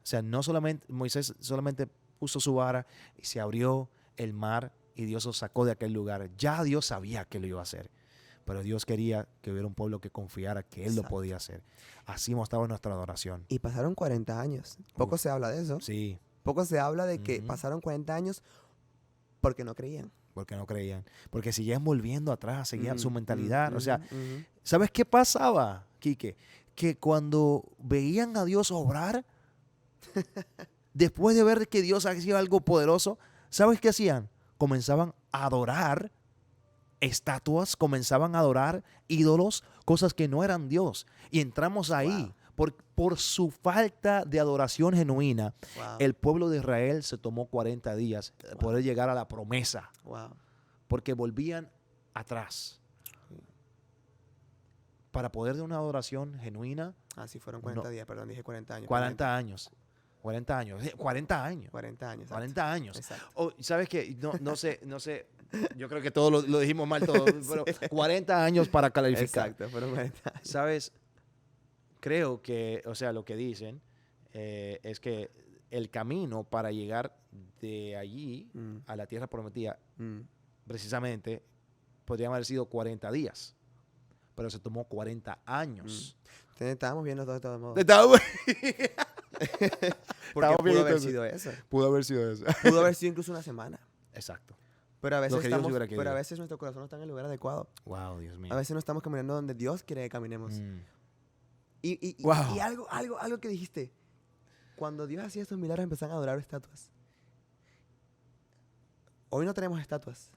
O sea, no solamente, Moisés solamente puso su vara y se abrió el mar y Dios lo sacó de aquel lugar. Ya Dios sabía que lo iba a hacer. Pero Dios quería que hubiera un pueblo que confiara que Él lo podía hacer. Así mostraba nuestra adoración. Y pasaron 40 años. Poco se habla de eso. Sí. Poco se habla de que pasaron 40 años porque no creían. Porque no creían. Porque seguían volviendo atrás, seguían su mentalidad. O sea, ¿sabes qué pasaba, Quique? Que cuando veían a Dios obrar, después de ver que Dios hacía algo poderoso, ¿sabes qué hacían? Comenzaban a adorar estatuas, comenzaban a adorar ídolos, cosas que no eran Dios. Y entramos ahí. Por su falta de adoración genuina, el pueblo de Israel se tomó 40 días de poder llegar a la promesa. Porque volvían atrás. Para poder de una adoración genuina. Sí, fueron 40 días, perdón, dije 40 años. 40 años. 40 años. 40 años. 40 años. 40 años. Exacto. ¿Sabes qué? No sé. Yo creo que todos lo dijimos mal todo. Pero 40 años para calificar. Exacto, fueron 40 años. ¿Sabes? Creo que, o sea, lo que dicen es que el camino para llegar de allí a la tierra prometida, precisamente, podrían haber sido 40 días. Pero se tomó 40 años. Entonces, estábamos viendo todo de todos modos. Porque pudo haber sido eso. Pudo haber sido eso. Pudo haber sido incluso una semana. Exacto. Pero a veces a veces nuestro corazón no está en el lugar adecuado. Wow, Dios mío. A veces no estamos caminando donde Dios quiere que caminemos. Y algo que dijiste. Cuando Dios hacía estos milagros empezaron a adorar estatuas. Hoy no tenemos estatuas.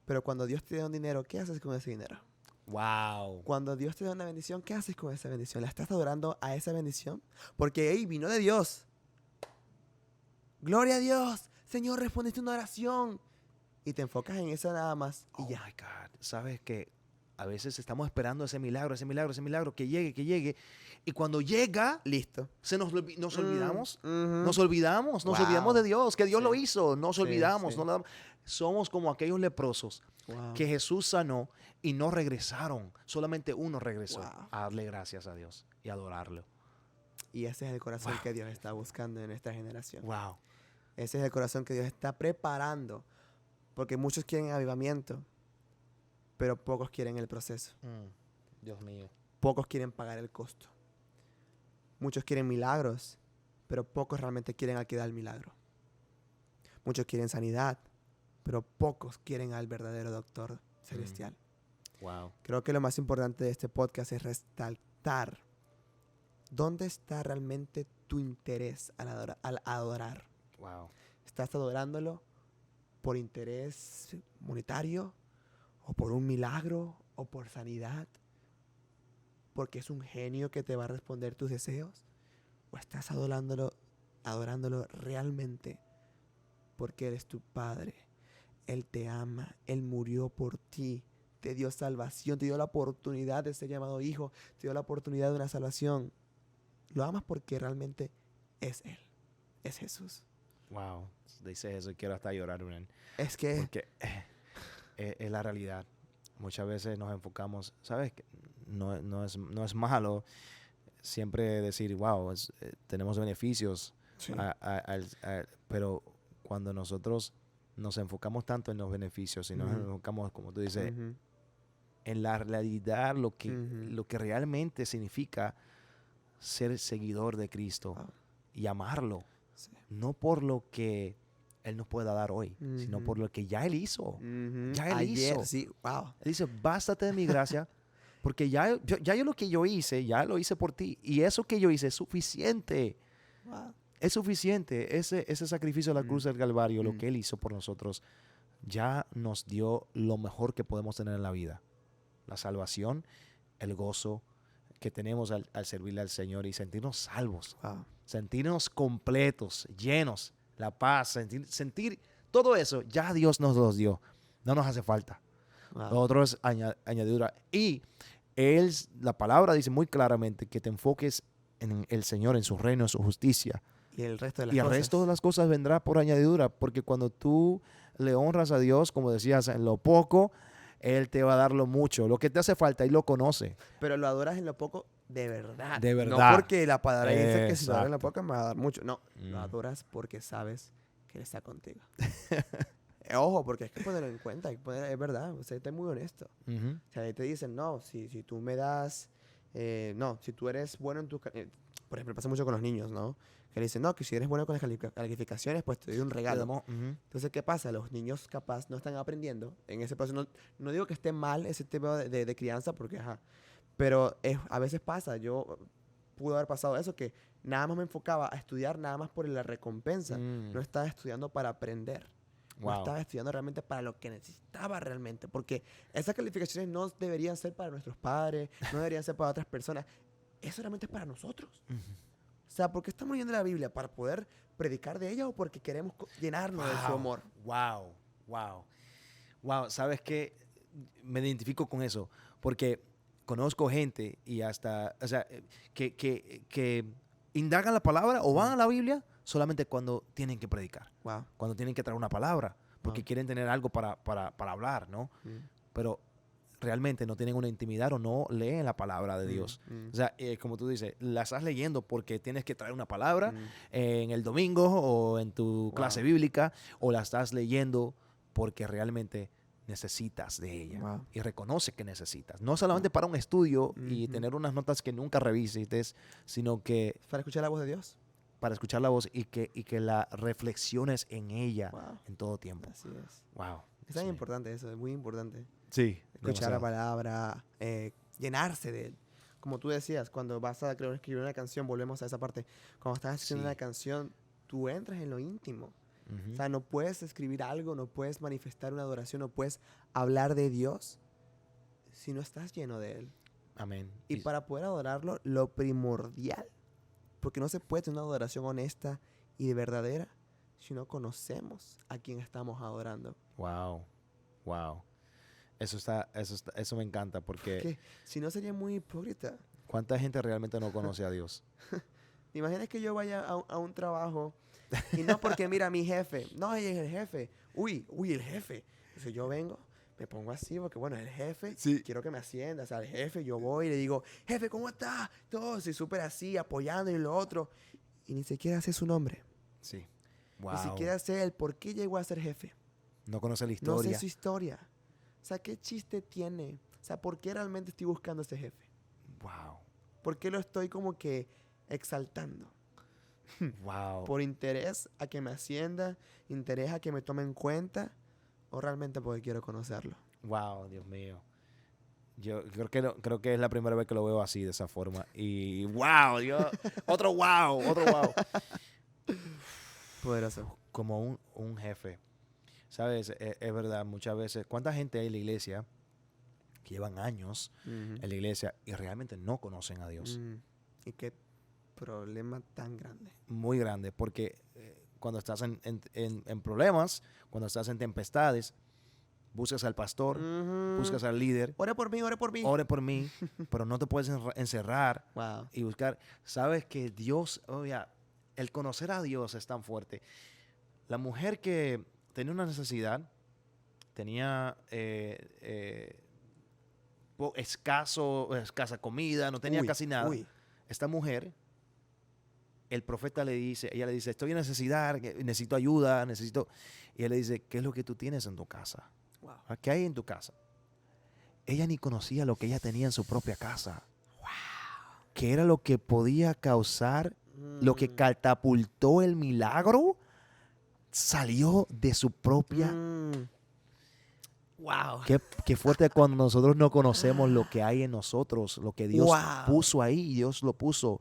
Pero cuando Dios te da un dinero, ¿qué haces con ese dinero? Wow. Cuando Dios te da una bendición, ¿qué haces con esa bendición? ¿La estás adorando a esa bendición? Porque, vino de Dios. Gloria a Dios. Señor, respondiste una oración. Y te enfocas en eso nada más. Y ya. Oh my God. ¿Sabes qué? A veces estamos esperando ese milagro, que llegue. Y cuando llega, listo. Nos olvidamos. Nos olvidamos de Dios, que Dios lo hizo. Nos olvidamos. Somos como aquellos leprosos que Jesús sanó y no regresaron. Solamente uno regresó a darle gracias a Dios y adorarlo. Y ese es el corazón que Dios está buscando en esta generación. Wow. Ese es el corazón que Dios está preparando. Porque muchos quieren avivamiento, pero pocos quieren el proceso. Dios mío. Pocos quieren pagar el costo. Muchos quieren milagros, pero pocos realmente quieren al que da el milagro. Muchos quieren sanidad, pero pocos quieren al verdadero doctor celestial. Wow. Creo que lo más importante de este podcast es resaltar dónde está realmente tu interés al adorar. Wow. ¿Estás adorándolo por interés monetario o por un milagro o por sanidad? ¿Porque es un genio que te va a responder tus deseos? ¿O estás adorándolo realmente porque Él es tu Padre? Él te ama, Él murió por ti, te dio salvación, te dio la oportunidad de ser llamado hijo, te dio la oportunidad de una salvación. Lo amas porque realmente es Él, es Jesús. Wow, dice eso y quiero hasta llorar, man. Es que... Porque es la realidad. Muchas veces nos enfocamos, ¿sabes? No es malo siempre decir, wow, tenemos beneficios, sí. pero cuando nosotros nos enfocamos tanto en los beneficios y nos enfocamos, como tú dices, en la realidad, lo que realmente significa ser seguidor de Cristo y amarlo, no por lo que Él nos pueda dar hoy, sino por lo que ya Él hizo. Ya Él hizo. Sí. Wow. Él dice, bástate de mi gracia, porque ya yo lo que yo hice, ya lo hice por ti. Y eso que yo hice es suficiente. Wow. Es suficiente. Ese sacrificio de la cruz del Calvario, lo que Él hizo por nosotros, ya nos dio lo mejor que podemos tener en la vida. La salvación, el gozo que tenemos al servirle al Señor y sentirnos salvos. Wow. Sentirnos completos, llenos. La paz, sentir todo eso ya Dios nos los dio. No nos hace falta. Wow. Lo otro es añadidura. Y la palabra dice muy claramente que te enfoques en el Señor, en su reino, en su justicia. Y el resto de las Y el cosas. resto de las cosas vendrá por añadidura, porque cuando tú le honras a Dios, como decías, en lo poco, Él te va a dar lo mucho. Lo que te hace falta, Él lo conoce. Pero lo adoras en lo poco de verdad. De verdad. No porque la palabra dice que si lo adoras en lo Exacto. poco me va a dar mucho. No, lo adoras porque sabes que Él está contigo. Ojo, porque hay que ponerlo en cuenta. Es verdad, o sea, está muy honesto. Ujú. O sea, ahí te dicen, no, si tú me das... no, si tú eres bueno en tus... por ejemplo, pasa mucho con los niños, ¿no? Que le dicen, no, que si eres bueno con las calificaciones, pues te doy un regalo. Ujú. Entonces, ¿qué pasa? Los niños capaz no están aprendiendo en ese proceso. No digo que esté mal ese tipo de crianza, porque, ajá, pero a veces pasa. Yo pude haber pasado eso, que nada más me enfocaba a estudiar nada más por la recompensa. Mm. No estaba estudiando para aprender. No Wow. estaba estudiando realmente para lo que necesitaba realmente. Porque esas calificaciones no deberían ser para nuestros padres, no deberían ser para otras personas. Eso realmente es para nosotros. Ujú. O sea, ¿por qué estamos leyendo la Biblia? ¿Para poder predicar de ella o porque queremos llenarnos de su amor? Wow, wow, wow. ¿Sabes qué? Me identifico con eso, porque conozco gente y hasta, o sea, que indagan la palabra o van a la Biblia solamente cuando tienen que predicar, Wow. cuando tienen que traer una palabra, porque Wow. quieren tener algo para hablar, ¿no? Pero realmente no tienen una intimidad o no leen la palabra de Dios. O sea, como tú dices, la estás leyendo porque tienes que traer una palabra en el domingo o en tu clase bíblica, o la estás leyendo porque realmente necesitas de ella. Wow. Y reconoce que necesitas. No solamente para un estudio y tener unas notas que nunca revisites, sino que Para escuchar la voz de Dios. para escuchar la voz y que la reflexiones en ella Wow. en todo tiempo. Así es. Wow. Es tan importante eso, es muy importante. Sí. Escuchar demasiado. la palabra, llenarse de él. Como tú decías, cuando vas a creo, escribir una canción, volvemos a esa parte. Cuando estás escribiendo Sí. una canción, tú entras en lo íntimo. Ujú. O sea, no puedes escribir algo, no puedes manifestar una adoración, no puedes hablar de Dios si no estás lleno de Él. Amén. Y para poder adorarlo, lo primordial, porque no se puede tener una adoración honesta y de verdadera si no conocemos a quien estamos adorando. Wow, wow. Eso me encanta porque Que si no sería muy hipócrita. ¿cuánta gente realmente no conoce a Dios? ¿Te imaginas que yo vaya a un trabajo y no porque mira mi jefe, no, ella es el jefe, uy, el jefe. Entonces yo vengo, me pongo así porque bueno, es el jefe, Sí. quiero que me ascienda, o sea, el jefe, yo voy y le digo, jefe, ¿cómo está? Todo, soy súper así, apoyando y lo otro. Y ni siquiera sé su nombre, Sí. Wow. ni siquiera sé el por qué llegó a ser jefe. No conoce la No historia. sé su historia. O sea, ¿qué chiste tiene? O sea, ¿por qué realmente estoy buscando a ese jefe? Wow. ¿Por qué lo estoy como que exaltando? Wow. ¿Por interés a que me ascienda? ¿Interés a que me tome en cuenta? ¿O realmente porque quiero conocerlo? Wow, Dios mío. Yo creo que es la primera vez que lo veo así, de esa forma. Y wow, otro wow. Poderoso. Como un jefe. ¿Sabes? Es verdad, muchas veces. ¿Cuánta gente hay en la iglesia que llevan años en la iglesia y realmente no conocen a Dios? Y qué problema tan grande. Muy grande, porque cuando estás en problemas, cuando estás en tempestades, buscas al pastor, buscas al líder, Ore por mí, ore por mí. ore por mí, pero no te puedes encerrar Wow. y buscar. Sabes que Dios, el conocer a Dios es tan fuerte. La mujer que tenía una necesidad, tenía escasa comida, no tenía casi nada. Esta mujer, el profeta ella le dice, estoy en necesidad, necesito ayuda, y él le dice, ¿qué es lo que tú tienes en tu casa? Wow. ¿Qué hay en tu casa? Ella ni conocía lo que ella tenía en su propia casa. ¿Qué era lo que podía causar, lo que catapultó el milagro? Salió de su propia. Wow. Qué fuerte cuando nosotros no conocemos lo que hay en nosotros, lo que Dios puso ahí, Dios lo puso.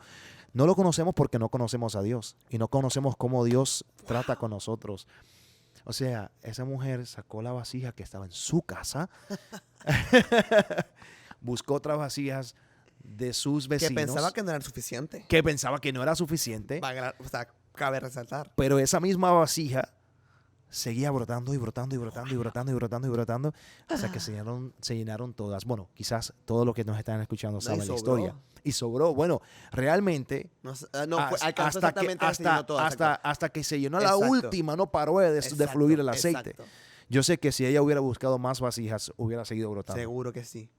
No lo conocemos porque no conocemos a Dios y no conocemos cómo Dios trata con nosotros. O sea, esa mujer sacó la vasija que estaba en su casa, buscó otras vasijas de sus vecinos. Que pensaba que no era suficiente. Que pensaba que no era suficiente. O sea, cabe resaltar. Pero esa misma vasija seguía brotando y brotando y brotando y brotando y brotando y brotando hasta que se llenaron todas. Bueno, quizás todos los que nos están escuchando No, y saben la sobró. historia. Y sobró. Bueno, realmente No, alcanzó hasta que, exactamente a que se llenó todo, exacto. hasta que se llenó la Exacto. última, no paró de Exacto, fluir el aceite. exacto. Yo sé que si ella hubiera buscado más vasijas, hubiera seguido brotando. Seguro que sí.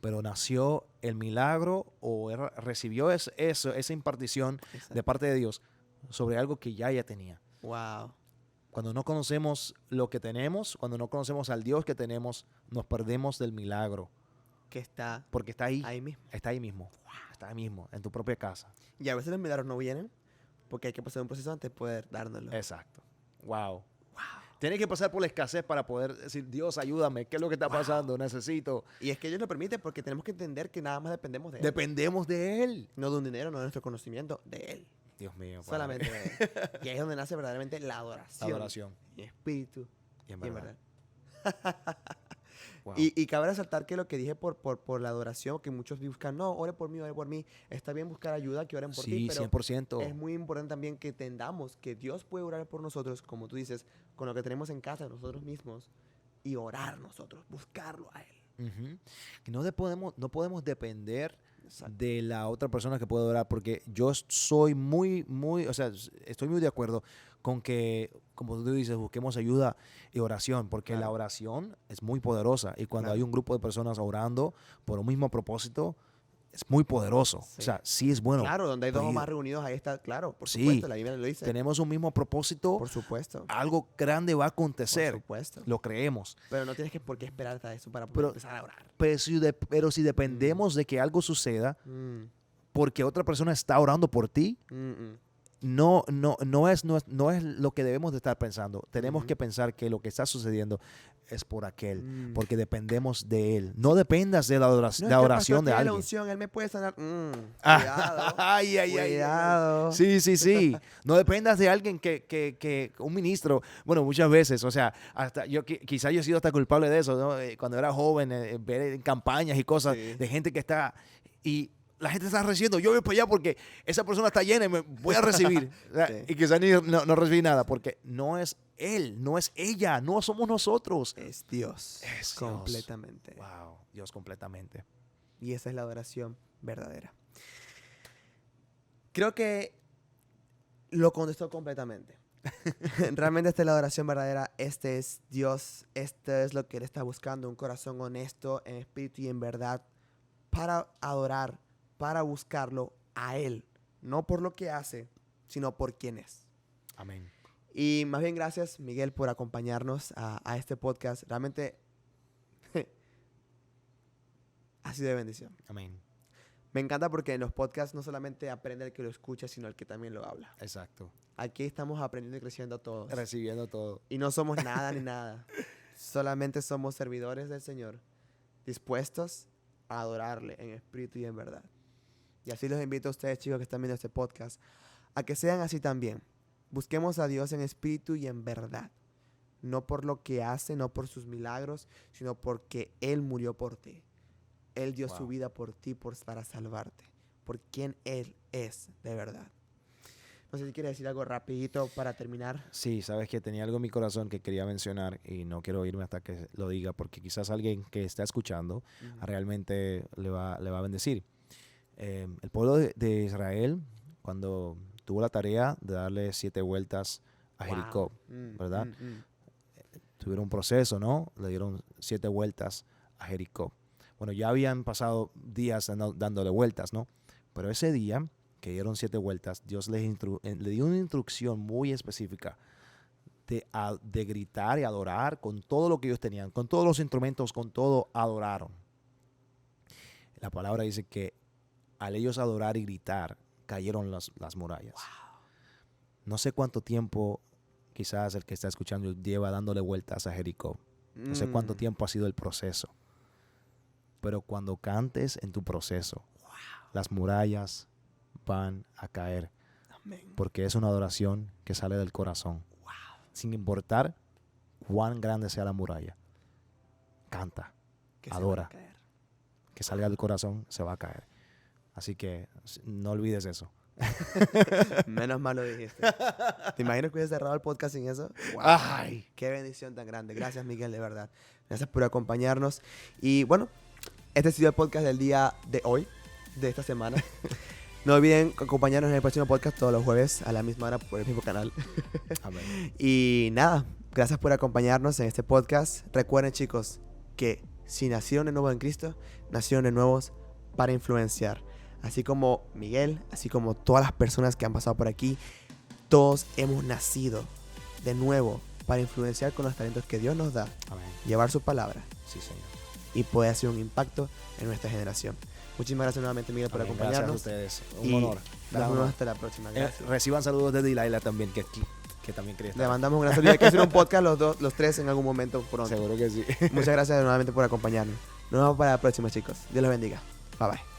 Pero nació el milagro o recibió esa impartición Exacto. de parte de Dios sobre algo que ya ella tenía. Wow. Cuando no conocemos lo que tenemos, cuando no conocemos al Dios que tenemos, nos perdemos del milagro. Que está Porque está ahí. ahí mismo. Está ahí mismo. Está ahí mismo, en tu propia casa. Y a veces los milagros no vienen porque hay que pasar un proceso antes de poder dárnoslo. Exacto. Wow. Tienes que pasar por la escasez para poder decir, Dios, ayúdame. ¿Qué es lo que está pasando? Necesito. Y es que Dios lo permite porque tenemos que entender que nada más dependemos de Él. Dependemos de Él. No de un dinero, no de nuestro conocimiento, de Él. Dios mío. Padre. Solamente de Él. Y ahí es donde nace verdaderamente la adoración. Adoración. En espíritu Y en y en verdad. verdad. Wow. Y cabe resaltar que lo que dije por la adoración, que muchos buscan, no, ore por mí. Está bien buscar ayuda, que oren por ti, Sí, pero 100%. es muy importante también que entendamos que Dios puede orar por nosotros, como tú dices, con lo que tenemos en casa, nosotros mismos, y orar nosotros, buscarlo a Él. Ujú. Que no podemos depender Exacto. de la otra persona que puede orar, porque yo soy o sea, estoy muy de acuerdo con que, como tú dices, busquemos ayuda y oración, porque Claro. la oración es muy poderosa y cuando Claro. hay un grupo de personas orando por un mismo propósito, es muy poderoso. Sí. O sea, sí es bueno. Claro, donde hay dos o pero más reunidos, ahí está, claro, por Sí. supuesto, la Biblia lo dice. tenemos un mismo propósito, Por supuesto, algo grande va a por acontecer, supuesto. lo creemos. Pero no tienes por qué esperar hasta eso para poder Pero- empezar a orar. Pero si dependemos de que algo suceda Mm, porque otra persona está orando por ti, no es lo que debemos de estar pensando. Tenemos Ujú. que pensar que lo que está sucediendo es por aquel, Mm. porque dependemos de él. No dependas de la No, oración, es que el pastor de tiene la alguien. unción, él me puede sanar. Ah, Cuidado. ay. Cuidado. Sí. No dependas de alguien que un ministro, bueno, muchas veces, o sea, hasta quizás yo he sido hasta culpable de eso, ¿no? Cuando era joven, ver en campañas y cosas Sí. de gente que está y la gente está recibiendo, yo voy para allá porque esa persona está llena y me voy a recibir. O sea, Sí. y quizás no recibí nada porque no es él, no es ella, no somos nosotros. Es Dios. Es Dios. Completamente. Wow, Dios completamente. Y esa es la adoración verdadera. Creo que lo contestó completamente. Realmente esta es la adoración verdadera. Este es Dios. Esto es lo que Él está buscando. Un corazón honesto, en espíritu y en verdad. Para adorar, para buscarlo a Él. No por lo que hace, sino por quién es. Amén. Y más bien gracias, Miguel, por acompañarnos a este podcast. Realmente ha sido de bendición. Amén. Me encanta porque en los podcasts no solamente aprende el que lo escucha, sino el que también lo habla. Exacto. Aquí estamos aprendiendo y creciendo todos. Recibiendo todo. Y no somos nada ni nada. Solamente somos servidores del Señor, dispuestos a adorarle en espíritu y en verdad. Y así los invito a ustedes, chicos, que están viendo este podcast, a que sean así también. Busquemos a Dios en espíritu y en verdad. No por lo que hace, no por sus milagros, sino porque Él murió por ti. Él dio su Wow. vida por ti para salvarte. Por quien Él es de verdad. No sé si quieres decir algo rapidito para terminar. Sí, sabes que tenía algo en mi corazón que quería mencionar y no quiero irme hasta que lo diga porque quizás alguien que está escuchando realmente le va a bendecir. El pueblo de Israel, cuando tuvo la tarea de darle 7 vueltas a Jericó, ¿verdad? Tuvieron un proceso, ¿no? Le dieron 7 vueltas a Jericó. Bueno, ya habían pasado días dándole vueltas, ¿no? Pero ese día que dieron 7 vueltas, Dios le dio una instrucción muy específica de gritar y adorar con todo lo que ellos tenían, con todos los instrumentos, con todo adoraron. La palabra dice que al ellos adorar y gritar, cayeron las murallas. Wow. No sé cuánto tiempo quizás el que está escuchando lleva dándole vueltas a Jericó. No sé cuánto tiempo ha sido el proceso. Pero cuando cantes en tu proceso, las murallas van a caer. Amén. Porque es una adoración que sale del corazón. Sin importar cuán grande sea la muralla. Canta, Que se adora. van a caer. que salga del corazón, se va a caer. Así que no olvides eso. Menos mal lo dijiste. ¿Te imaginas que hubiese cerrado el podcast sin eso? Wow. Ay. Qué bendición tan grande. Gracias, Miguel, de verdad. Gracias por acompañarnos. Y bueno, este ha sido el podcast del día de hoy, de esta semana. No olviden acompañarnos en el próximo podcast todos los jueves a la misma hora por el mismo canal. Amén. Y nada, gracias por acompañarnos en este podcast. Recuerden, chicos, que si nacieron de nuevo en Cristo, nacieron de nuevos para influenciar. Así como Miguel, así como todas las personas que han pasado por aquí, todos hemos nacido de nuevo para influenciar con los talentos que Dios nos da, Amén. llevar su palabra Sí, Señor. y poder hacer un impacto en nuestra generación. Muchísimas gracias nuevamente, Miguel, por Amén. acompañarnos. Gracias a ustedes. Un Y honor. nos vemos hasta la próxima. Gracias. Reciban saludos de Delilah también, que también quería estar. Le mandamos un gran saludo. Hay que hacer un podcast los tres en algún momento pronto. Seguro que sí. Muchas gracias nuevamente por acompañarnos. Nos vemos para la próxima, chicos. Dios los bendiga. Bye bye.